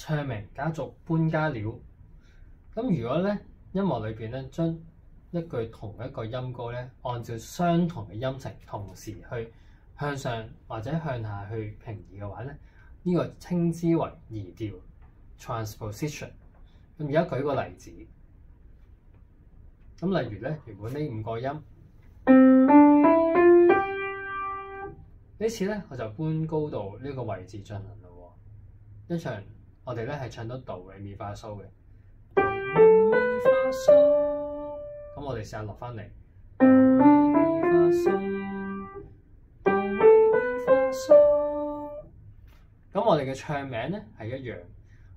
唱名家族搬家了。咁如果咧音樂裏邊咧將一句同一個音高咧，按照相同嘅音程同時去向上或者向下去平移嘅話咧，呢個稱之為移調 transposition。咁而家舉個例子，咁例如咧原本呢5個音，呢次咧我就搬高到呢個位置進行咯喎。一場我哋咧係唱到哆來咪發嗦嘅，哆來咪發嗦，咁我哋試下落翻嚟，哆來咪發嗦，哆來咪發嗦。咁我哋嘅唱名咧係一樣，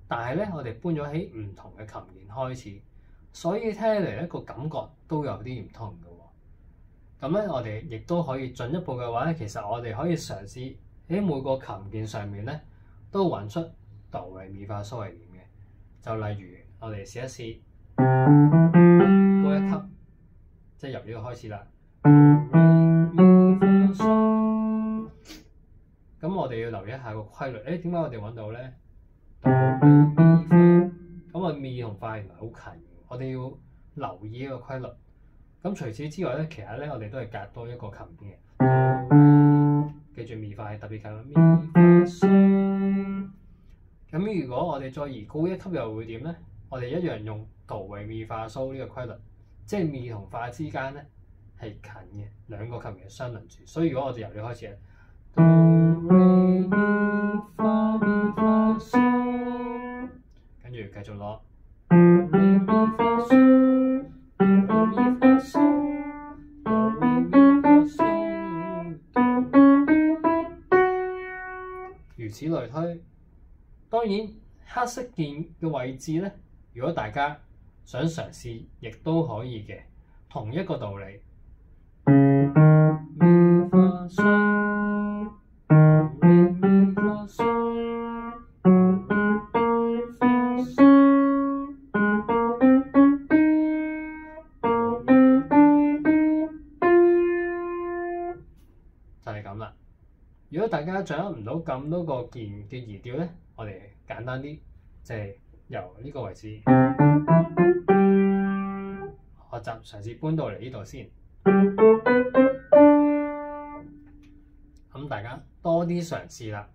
但係咧我哋搬咗喺唔同嘅琴鍵開始，所以聽起嚟咧個感覺都有啲唔同嘅喎。咁咧我哋亦都可以進一步嘅話咧，其實我哋可以嘗試喺每個琴鍵上面咧都揾出哆來咪發嗦係點嘅。就例如我哋試一試高一級，即係由呢個開始啦。咁我哋要留意一下個規律。點解我哋揾到咧？哆來咪發，咁啊咪同發原來好近，我哋要留意呢個規律。咁除此之外咧，其實咧我哋都係隔多一個琴鍵嘅。記住咪發係特別近，咪發嗦。咁如果我哋再移高一級又會點咧？我哋一樣用哆來咪發嗦呢個規律，即係咪同發之間咧係近嘅，兩個琴鍵相鄰住。所以如果我哋由呢開始咧，哆來咪發咪發嗦，跟住繼續落哆來咪發嗦，哆來咪發嗦，哆來咪發嗦，如此類推。當然黑色鍵嘅位置咧，如果大家想嘗試，亦都可以嘅，同一個道理。咪發嗦，哆來咪發嗦，哆來咪發嗦，就係咁啦。如果大家掌握唔到咁多個鍵嘅移調咧，我哋簡單啲，即係由呢個位置學習，嘗試搬到嚟呢度先。咁大家多啲嘗試啦。